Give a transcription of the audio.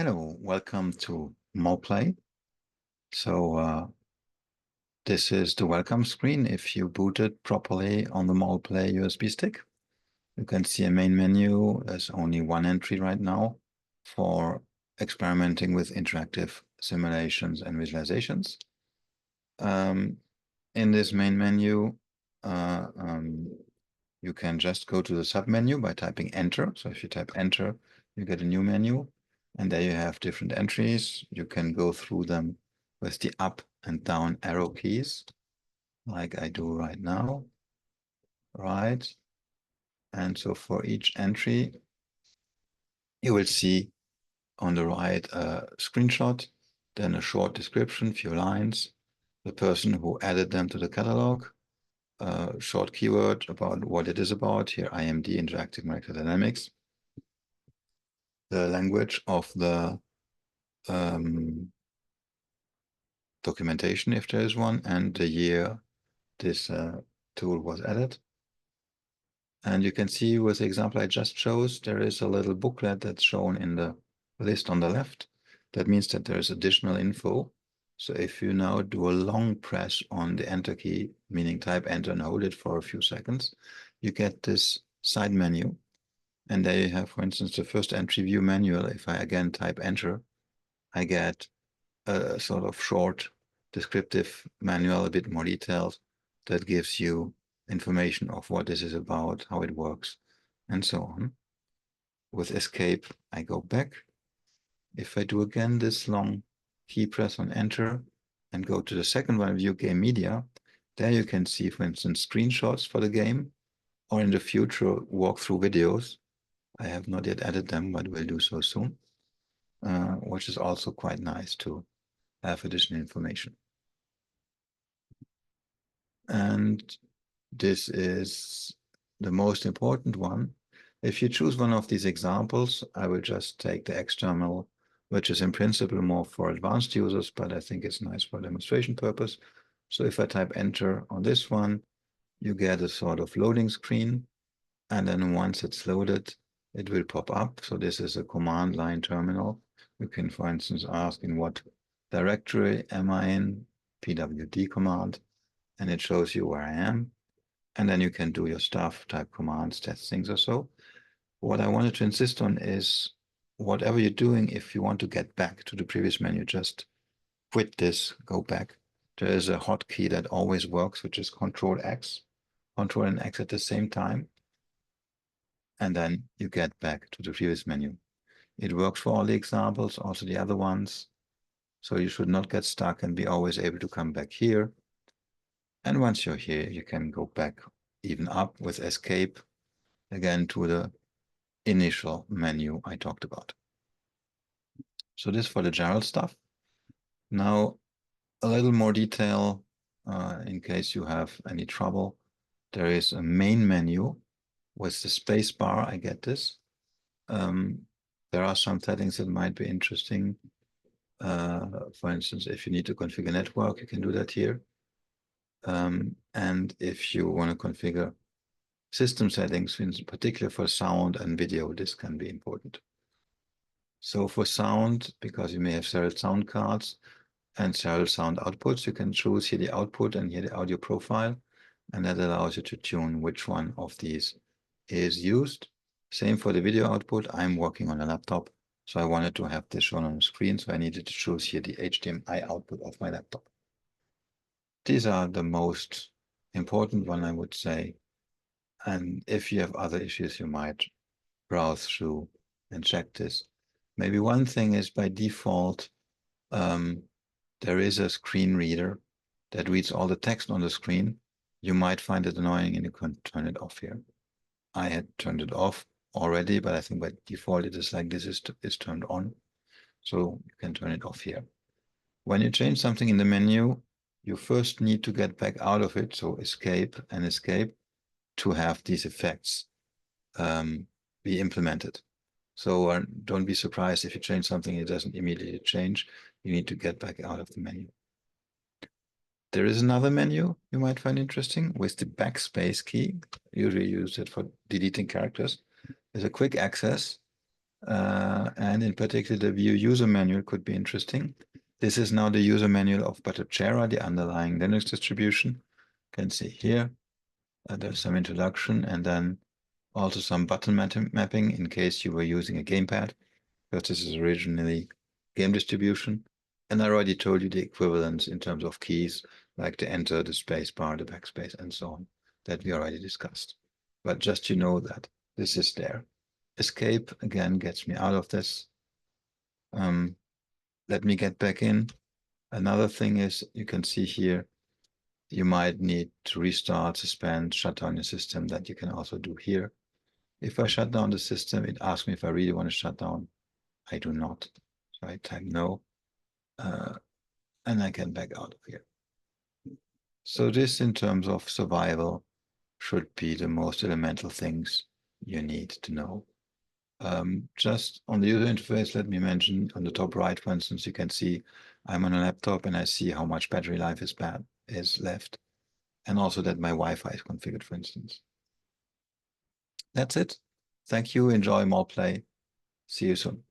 Hello, welcome to MolPlay. This is the welcome screen. If you boot it properly on the MolPlay USB stick, you can see a main menu. There's only one entry right now for experimenting with interactive simulations and visualizations. In this main menu, you can just go to the submenu by typing enter. So if you type enter, you get a new menu. And there you have different entries. You can go through them with the up and down arrow keys, like I do right now. Right. And so for each entry, you will see on the right a screenshot, then a short description, few lines, the person who added them to the catalog, a short keyword about what it is about. Here, IMD, Interactive Molecular Dynamics, the language of the documentation, if there is one, and the year this tool was added. And you can see with the example I just chose, there is a little booklet that's shown in the list on the left. That means that there is additional info. So if you now do a long press on the enter key, meaning type enter and hold it for a few seconds, you get this side menu. And there you have, for instance, the first entry view manual. If I again type enter, I get a sort of short descriptive manual, a bit more detailed, that gives you information of what this is about, how it works, and so on. With escape, I go back. If I do again this long key press on enter and go to the second one, view game media, there you can see, for instance, screenshots for the game, or in the future, walkthrough videos. I have not yet added them, but will do so soon, which is also quite nice to have additional information. And this is the most important one. If you choose one of these examples, I will just take the external, which is in principle more for advanced users, but I think it's nice for demonstration purpose. So if I type enter on this one, you get a sort of loading screen. And then once it's loaded, it will pop up. So this is a command line terminal. You can, for instance, ask in what directory am I in, pwd command, and it shows you where I am. And then you can do your stuff, type commands, test things or so. What I wanted to insist on is whatever you're doing, if you want to get back to the previous menu, just quit this, go back. There is a hotkey that always works, which is Control X, Control and X at the same time. And then you get back to the previous menu. It works for all the examples, also the other ones. So you should not get stuck and be always able to come back here. And once you're here, you can go back even up with escape again to the initial menu I talked about. So this for the general stuff. Now, a little more detail in case you have any trouble. There is a main menu with the space bar. I get this. There are some settings that might be interesting. For instance, if you need to configure network, you can do that here. And if you want to configure system settings, in particular for sound and video, this can be important. So for sound, because you may have several sound cards and several sound outputs, you can choose here the output and here the audio profile, and that allows you to tune which one of these is used. Same for the video output. I'm working on a laptop, so I wanted to have this shown on the screen, so I needed to choose here the HDMI output of my laptop. These are the most important one, I would say. And if you have other issues, you might browse through and check this. Maybe one thing is by default, there is a screen reader that reads all the text on the screen. You might find it annoying and you can turn it off here. I had turned it off already, but I think by default it is like this is turned on. So you can turn it off here. When you change something in the menu, you first need to get back out of it. So escape and escape to have these effects be implemented. So don't be surprised if you change something, it doesn't immediately change. You need to get back out of the menu. There is another menu you might find interesting with the backspace key. Usually use it for deleting characters. There's a quick access. And in particular, the view user manual could be interesting. This is now the user manual of Bhattacharya, the underlying Linux distribution. You can see here, there's some introduction and then also some button mapping in case you were using a gamepad, because this is originally game distribution. And I already told you the equivalents in terms of keys, like the enter, the space bar, the backspace, and so on, that we already discussed. But just you know that this is there. Escape again gets me out of this. Let me get back in. Another thing is you can see here, you might need to restart, suspend, shut down your system. That you can also do here. If I shut down the system, it asks me if I really want to shut down. I do not. So I type no, and I can back out of here. So this, in terms of survival, should be the most elemental things you need to know. Just on the user interface, let me mention on the top right, for instance, you can see I'm on a laptop and I see how much battery life is left, and also that my Wi-Fi is configured, for instance. That's it. Thank you. Enjoy MolPlay. See you soon.